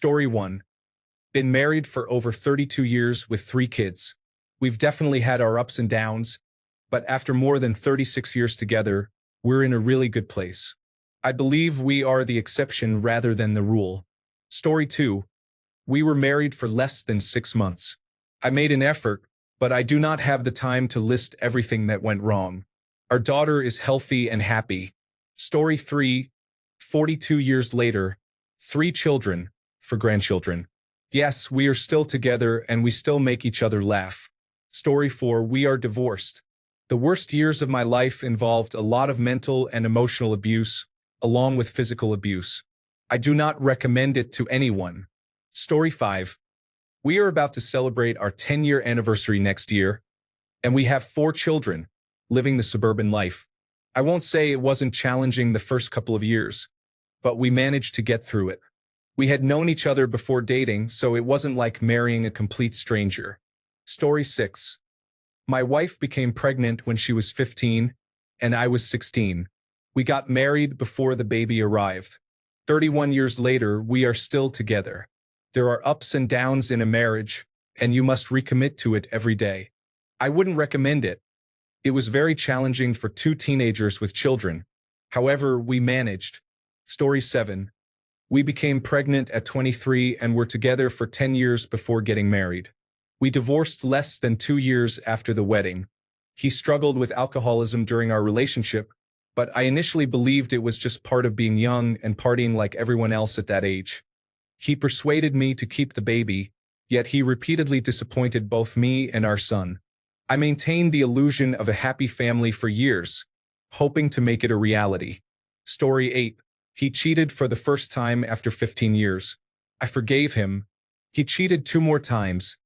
Story 1. Been married for over 32 years with 3 kids. We've definitely had our ups and downs, but after more than 36 years together, we're in a really good place. I believe we are the exception rather than the rule. Story 2. We were married for less than 6 months. I made an effort, but I do not have the time to list everything that went wrong. Our daughter is healthy and happy. Story 3. 42 years later, 3 children, for grandchildren. Yes, we are still together and we still make each other laugh. Story 4. We are divorced. The worst years of my life involved a lot of mental and emotional abuse, along with physical abuse. I do not recommend it to anyone. Story 5. We are about to celebrate our 10-year anniversary next year, and we have 4 children, living the suburban life. I won't say it wasn't challenging the first couple of years, but we managed to get through it. We had known each other before dating, so it wasn't like marrying a complete stranger. Story 6. My wife became pregnant when she was 15, and I was 16. We got married before the baby arrived. 31 years later, we are still together. There are ups and downs in a marriage, and you must recommit to it every day. I wouldn't recommend it. It was very challenging for 2 teenagers with children. However, we managed. Story 7. We became pregnant at 23 and were together for 10 years before getting married. We divorced less than 2 years after the wedding. He struggled with alcoholism during our relationship, but I initially believed it was just part of being young and partying like everyone else at that age. He persuaded me to keep the baby, yet he repeatedly disappointed both me and our son. I maintained the illusion of a happy family for years, hoping to make it a reality. Story 8. He cheated for the first time after 15 years. I forgave him. He cheated 2 more times.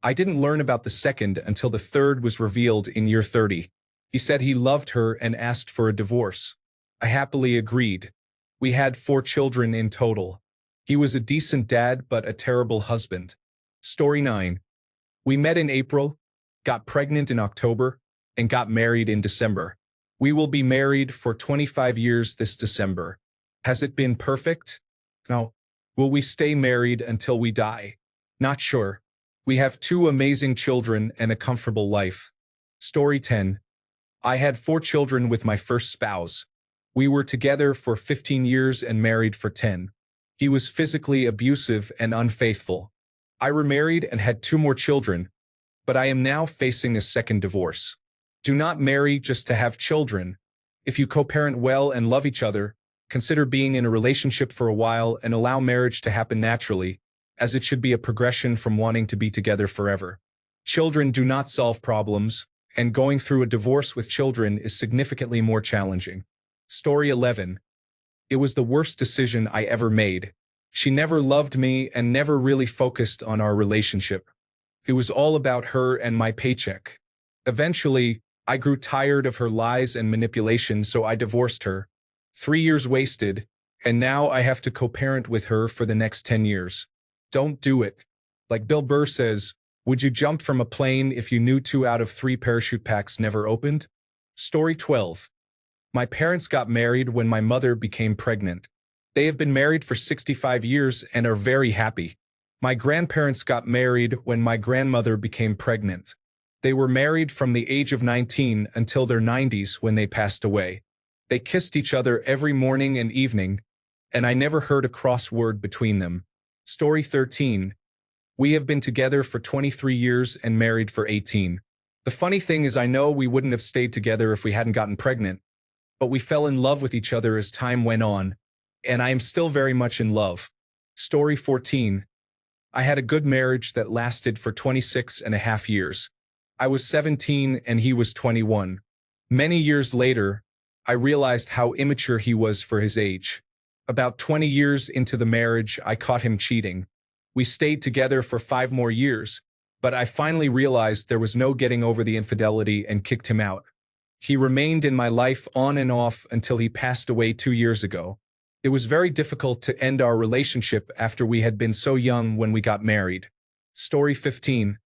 I didn't learn about the second until the third was revealed in year 30. He said he loved her and asked for a divorce. I happily agreed. We had 4 children in total. He was a decent dad but a terrible husband. Story 9. We met in April, got pregnant in October, and got married in December. We will be married for 25 years this December. Has it been perfect? No. Will we stay married until we die? Not sure. We have 2 amazing children and a comfortable life. Story 10. I had 4 children with my first spouse. We were together for 15 years and married for 10. He was physically abusive and unfaithful. I remarried and had 2 more children, but I am now facing a second divorce. Do not marry just to have children. If you co-parent well and love each other, consider being in a relationship for a while and allow marriage to happen naturally, as it should be a progression from wanting to be together forever. Children do not solve problems, and going through a divorce with children is significantly more challenging. Story 11. It was the worst decision I ever made. She never loved me and never really focused on our relationship. It was all about her and my paycheck. Eventually, I grew tired of her lies and manipulation, so I divorced her. 3 years wasted, and now I have to co-parent with her for the next 10 years. Don't do it. Like Bill Burr says, would you jump from a plane if you knew 2 out of 3 parachute packs never opened? Story 12. My parents got married when my mother became pregnant. They have been married for 65 years and are very happy. My grandparents got married when my grandmother became pregnant. They were married from the age of 19 until their 90s when they passed away. They kissed each other every morning and evening, and I never heard a cross word between them. Story 13. We have been together for 23 years and married for 18. The funny thing is I know we wouldn't have stayed together if we hadn't gotten pregnant, but we fell in love with each other as time went on, and I am still very much in love. Story 14. I had a good marriage that lasted for 26.5 years. I was 17 and he was 21. Many years later, I realized how immature he was for his age. About 20 years into the marriage, I caught him cheating. We stayed together for 5 more years, but I finally realized there was no getting over the infidelity and kicked him out. He remained in my life on and off until he passed away 2 years ago. It was very difficult to end our relationship after we had been so young when we got married. Story 15.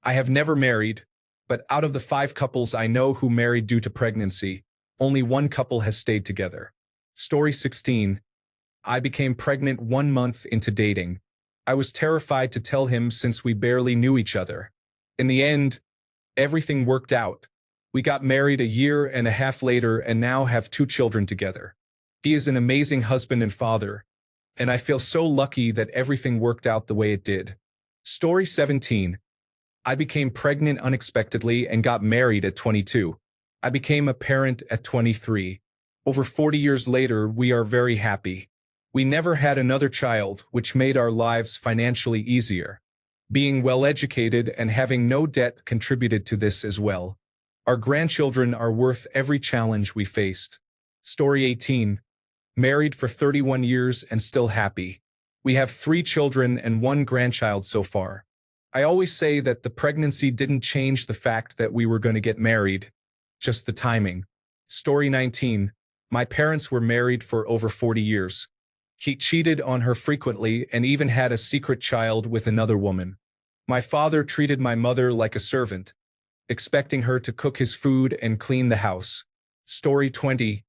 I have never married, but out of the 5 couples I know who married due to pregnancy, only 1 couple has stayed together. Story 16. I became pregnant 1 month into dating. I was terrified to tell him since we barely knew each other. In the end, everything worked out. We got married a year and a half later and now have 2 children together. He is an amazing husband and father, and I feel so lucky that everything worked out the way it did. Story 17. I became pregnant unexpectedly and got married at 22. I became a parent at 23. Over 40 years later, we are very happy. We never had another child, which made our lives financially easier. Being well-educated and having no debt contributed to this as well. Our grandchildren are worth every challenge we faced. Story 18. Married for 31 years and still happy. We have 3 children and 1 grandchild so far. I always say that the pregnancy didn't change the fact that we were going to get married, just the timing. Story 19. My parents were married for over 40 years. He cheated on her frequently and even had a secret child with another woman. My father treated my mother like a servant, expecting her to cook his food and clean the house. Story 20.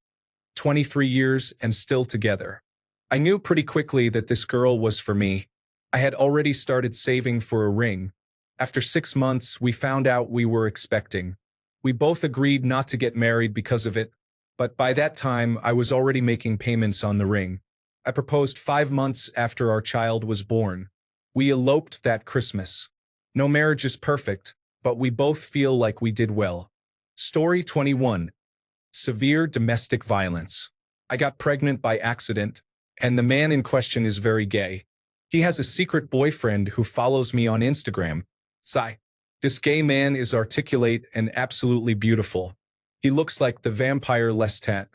23 years and still together. I knew pretty quickly that this girl was for me. I had already started saving for a ring. After 6 months, we found out we were expecting. We both agreed not to get married because of it, but by that time, I was already making payments on the ring. I proposed 5 months after our child was born. We eloped that Christmas. No marriage is perfect, but we both feel like we did well. Story 21. Severe domestic violence. I got pregnant by accident, and the man in question is very gay. He has a secret boyfriend who follows me on Instagram. Sigh. This gay man is articulate and absolutely beautiful. He looks like the vampire Lestat.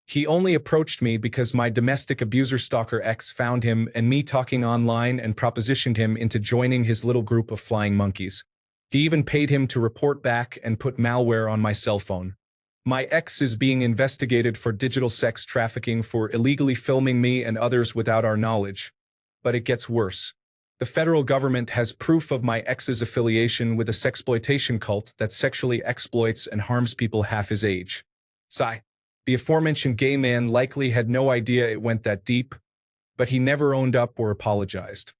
He only approached me because my domestic abuser stalker ex found him and me talking online and propositioned him into joining his little group of flying monkeys. He even paid him to report back and put malware on my cell phone. My ex is being investigated for digital sex trafficking for illegally filming me and others without our knowledge. But it gets worse. The federal government has proof of my ex's affiliation with a sexploitation cult that sexually exploits and harms people half his age. Sigh. The aforementioned gay man likely had no idea it went that deep, but he never owned up or apologized.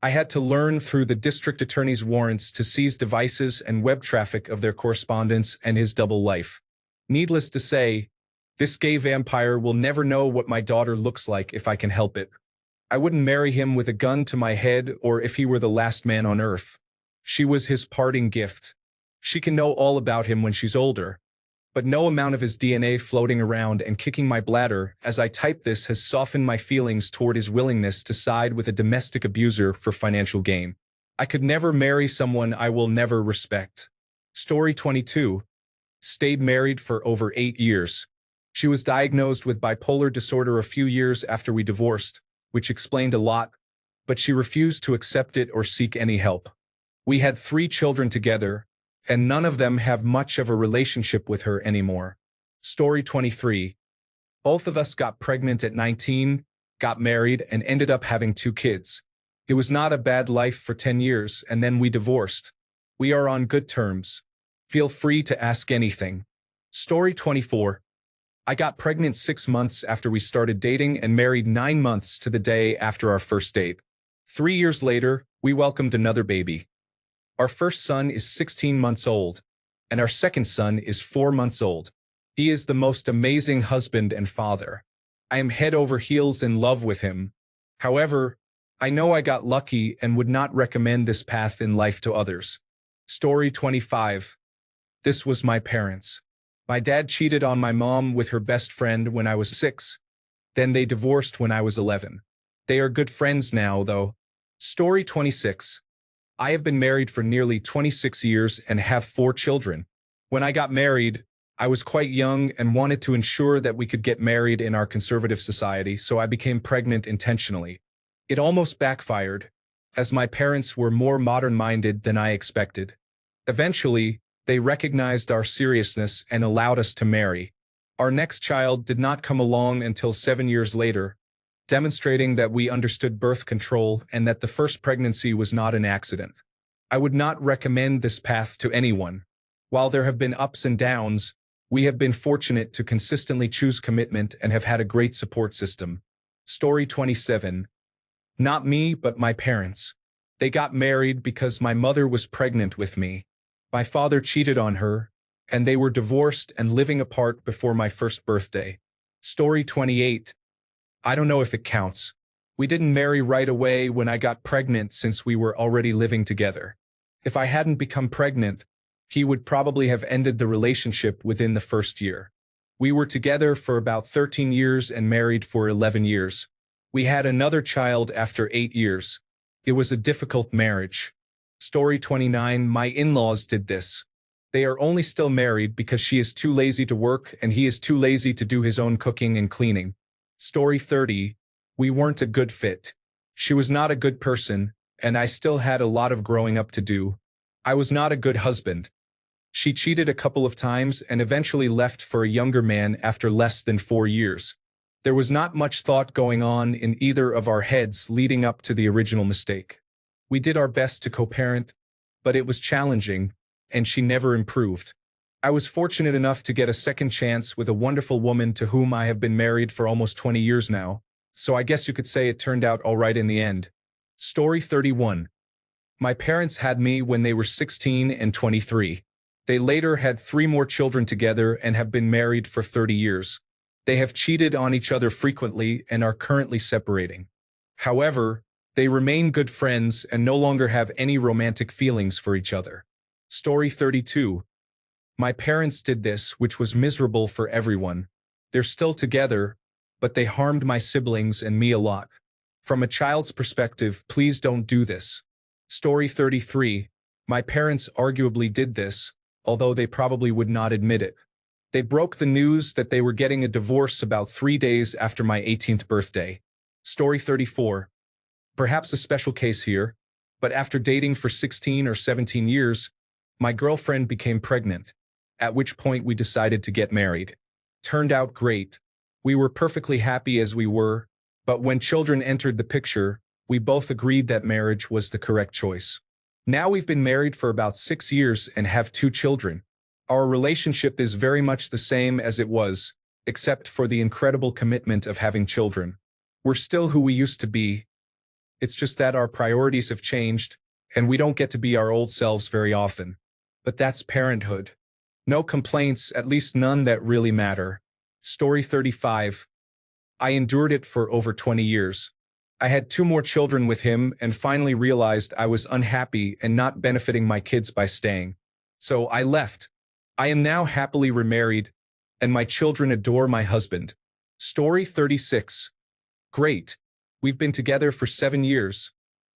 I had to learn through the district attorney's warrants to seize devices and web traffic of their correspondence and his double life. Needless to say, this gay vampire will never know what my daughter looks like if I can help it. I wouldn't marry him with a gun to my head or if he were the last man on earth. She was his parting gift. She can know all about him when she's older. But no amount of his DNA floating around and kicking my bladder as I type this has softened my feelings toward his willingness to side with a domestic abuser for financial gain. I could never marry someone I will never respect. Story 22. Stayed married for over 8 years. She was diagnosed with bipolar disorder a few years after we divorced, which explained a lot, but she refused to accept it or seek any help. We had 3 children together, and none of them have much of a relationship with her anymore. Story 23. Both of us got pregnant at 19, got married, and ended up having 2 kids. It was not a bad life for 10 years, and then we divorced. We are on good terms. Feel free to ask anything. Story 24. I got pregnant 6 months after we started dating and married 9 months to the day after our first date. 3 years later, we welcomed another baby. Our first son is 16 months old, and our second son is 4 months old. He is the most amazing husband and father. I am head over heels in love with him. However, I know I got lucky and would not recommend this path in life to others. Story 25. This was my parents. My dad cheated on my mom with her best friend when I was 6. Then they divorced when I was 11. They are good friends now, though. Story 26. I have been married for nearly 26 years and have 4 children. When I got married, I was quite young and wanted to ensure that we could get married in our conservative society, so I became pregnant intentionally. It almost backfired, as my parents were more modern-minded than I expected. Eventually, they recognized our seriousness and allowed us to marry. Our next child did not come along until 7 years later, demonstrating that we understood birth control and that the first pregnancy was not an accident. I would not recommend this path to anyone. While there have been ups and downs, we have been fortunate to consistently choose commitment and have had a great support system. Story 27. Not me, but my parents. They got married because my mother was pregnant with me. My father cheated on her, and they were divorced and living apart before my first birthday. Story 28. I don't know if it counts. We didn't marry right away when I got pregnant since we were already living together. If I hadn't become pregnant, he would probably have ended the relationship within the first year. We were together for about 13 years and married for 11 years. We had another child after 8 years. It was a difficult marriage. Story 29. My in-laws did this. They are only still married because she is too lazy to work and he is too lazy to do his own cooking and cleaning. Story 30. We weren't a good fit. She was not a good person, and I still had a lot of growing up to do. I was not a good husband. She cheated a couple of times and eventually left for a younger man after less than 4 years. There was not much thought going on in either of our heads leading up to the original mistake. We did our best to co-parent, but it was challenging, and she never improved. I was fortunate enough to get a second chance with a wonderful woman to whom I have been married for almost 20 years now, so I guess you could say it turned out all right in the end. Story 31. My parents had me when they were 16 and 23. They later had 3 more children together and have been married for 30 years. They have cheated on each other frequently and are currently separating. However, they remain good friends and no longer have any romantic feelings for each other. Story 32. My parents did this, which was miserable for everyone. They're still together, but they harmed my siblings and me a lot. From a child's perspective, please don't do this. Story 33. My parents arguably did this, although they probably would not admit it. They broke the news that they were getting a divorce about 3 days after my 18th birthday. Story 34. Perhaps a special case here, but after dating for 16 or 17 years, my girlfriend became pregnant, at which point we decided to get married. Turned out great. We were perfectly happy as we were, but when children entered the picture, we both agreed that marriage was the correct choice. Now we've been married for about 6 years and have 2 children. Our relationship is very much the same as it was, except for the incredible commitment of having children. We're still who we used to be. It's just that our priorities have changed, and we don't get to be our old selves very often. But that's parenthood. No complaints, at least none that really matter. Story 35. I endured it for over 20 years. I had 2 more children with him and finally realized I was unhappy and not benefiting my kids by staying. So I left. I am now happily remarried, and my children adore my husband. Story 36. Great. We've been together for 7 years,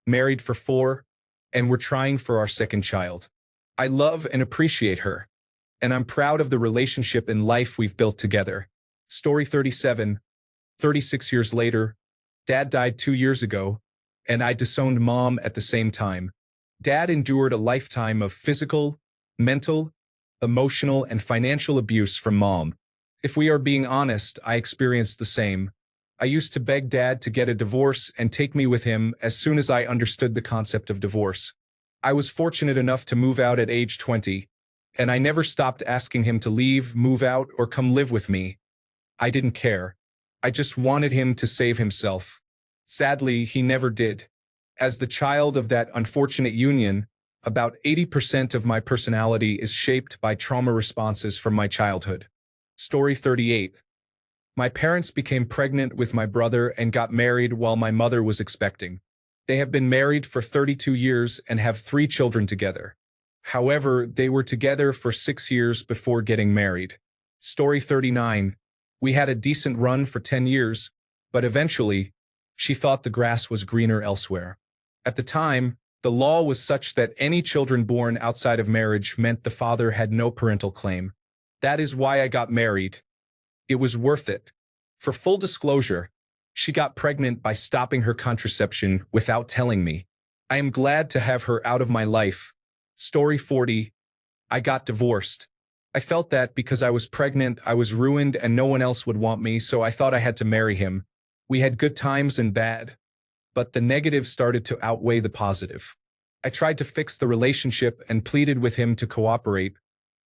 married for 4, and we're trying for our second child. I love and appreciate her, and I'm proud of the relationship and life we've built together. Story 37. 36 years later, Dad died 2 years ago, and I disowned Mom at the same time. Dad endured a lifetime of physical, mental, emotional, and financial abuse from Mom. If we are being honest, I experienced the same. I used to beg Dad to get a divorce and take me with him as soon as I understood the concept of divorce. I was fortunate enough to move out at age 20, and I never stopped asking him to leave, move out, or come live with me. I didn't care. I just wanted him to save himself. Sadly, he never did. As the child of that unfortunate union, about 80% of my personality is shaped by trauma responses from my childhood. Story 38. My parents became pregnant with my brother and got married while my mother was expecting. They have been married for 32 years and have 3 children together. However, they were together for 6 years before getting married. Story 39. We had a decent run for 10 years, but eventually, she thought the grass was greener elsewhere. At the time, the law was such that any children born outside of marriage meant the father had no parental claim. That is why I got married. It was worth it. For full disclosure, she got pregnant by stopping her contraception without telling me. I am glad to have her out of my life. Story 40. I got divorced. I felt that because I was pregnant, I was ruined and no one else would want me, so I thought I had to marry him. We had good times and bad, but the negative started to outweigh the positive. I tried to fix the relationship and pleaded with him to cooperate,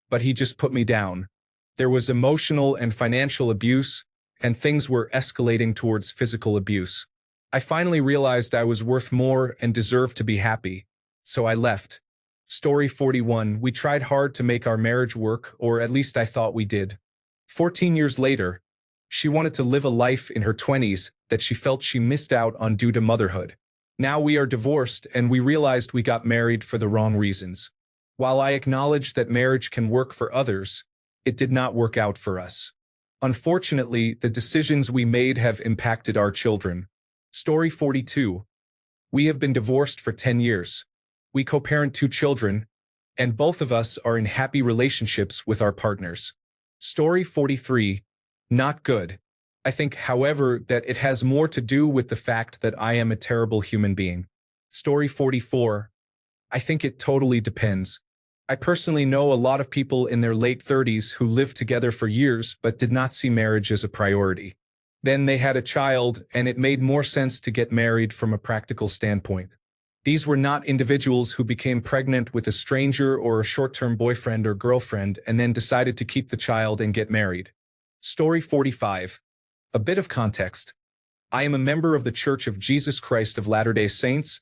but he just put me down. There was emotional and financial abuse, and things were escalating towards physical abuse. I finally realized I was worth more and deserved to be happy, so I left. Story 41. We tried hard to make our marriage work, or at least I thought we did. 14 years later, she wanted to live a life in her 20s that she felt she missed out on due to motherhood. Now we are divorced and we realized we got married for the wrong reasons. While I acknowledge that marriage can work for others, it did not work out for us. Unfortunately, the decisions we made have impacted our children. Story 42. We have been divorced for 10 years. We co-parent 2 children, and both of us are in happy relationships with our partners. Story 43. Not good. I think, however, that it has more to do with the fact that I am a terrible human being. Story 44. I think it totally depends. I personally know a lot of people in their late 30s who lived together for years but did not see marriage as a priority. Then they had a child, and it made more sense to get married from a practical standpoint. These were not individuals who became pregnant with a stranger or a short-term boyfriend or girlfriend and then decided to keep the child and get married. Story 45. A bit of context. I am a member of the Church of Jesus Christ of Latter-day Saints,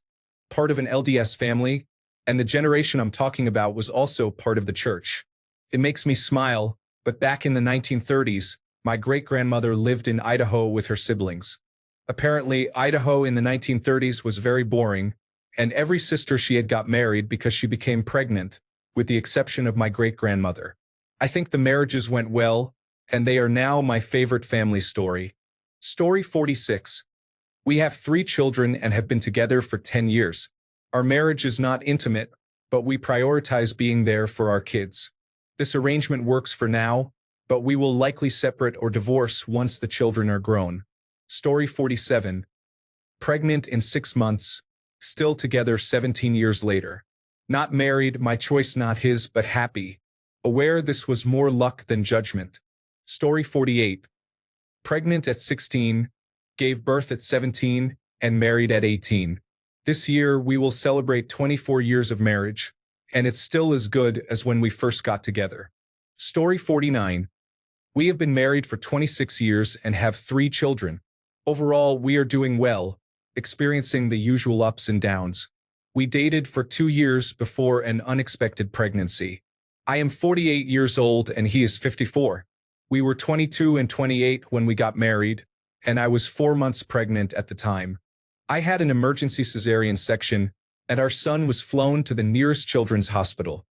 part of an LDS family, and the generation I'm talking about was also part of the church. It makes me smile, but back in the 1930s, my great-grandmother lived in Idaho with her siblings. Apparently, Idaho in the 1930s was very boring, and every sister she had got married because she became pregnant, with the exception of my great-grandmother. I think the marriages went well, and they are now my favorite family story. Story 46. We have 3 children and have been together for 10 years. Our marriage is not intimate, but we prioritize being there for our kids. This arrangement works for now, but we will likely separate or divorce once the children are grown. Story 47. Pregnant in 6 months, still together 17 years later. Not married, my choice not his, but happy. Aware this was more luck than judgment. Story 48. Pregnant at 16, gave birth at 17, and married at 18. This year, we will celebrate 24 years of marriage, and it's still as good as when we first got together. Story 49. We have been married for 26 years and have 3 children. Overall, we are doing well, experiencing the usual ups and downs. We dated for 2 years before an unexpected pregnancy. I am 48 years old and he is 54. We were 22 and 28 when we got married, and I was 4 months pregnant at the time. I had an emergency cesarean section, and our son was flown to the nearest children's hospital,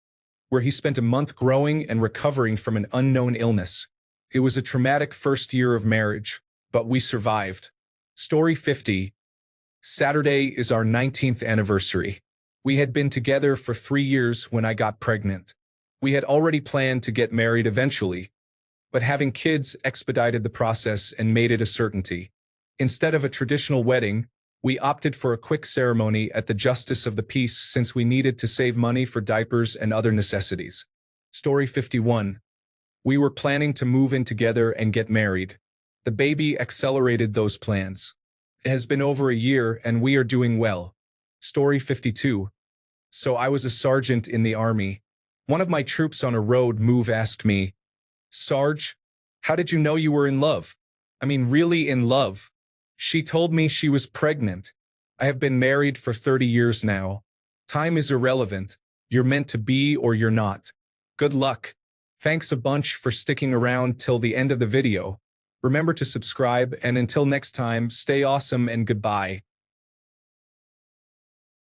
where he spent a month growing and recovering from an unknown illness. It was a traumatic first year of marriage, but we survived. Story 50. Saturday is our 19th anniversary. We had been together for 3 years when I got pregnant. We had already planned to get married eventually, but having kids expedited the process and made it a certainty. Instead of a traditional wedding, we opted for a quick ceremony at the Justice of the Peace since we needed to save money for diapers and other necessities. Story 51. We were planning to move in together and get married. The baby accelerated those plans. It has been over a year and we are doing well. Story 52. So I was a sergeant in the army. One of my troops on a road move asked me, "Sarge, how did you know you were in love? I mean, really in love?" She told me she was pregnant. I have been married for 30 years now. Time is irrelevant. You're meant to be or you're not. Good luck. Thanks a bunch for sticking around till the end of the video. Remember to subscribe, and until next time, stay awesome and goodbye.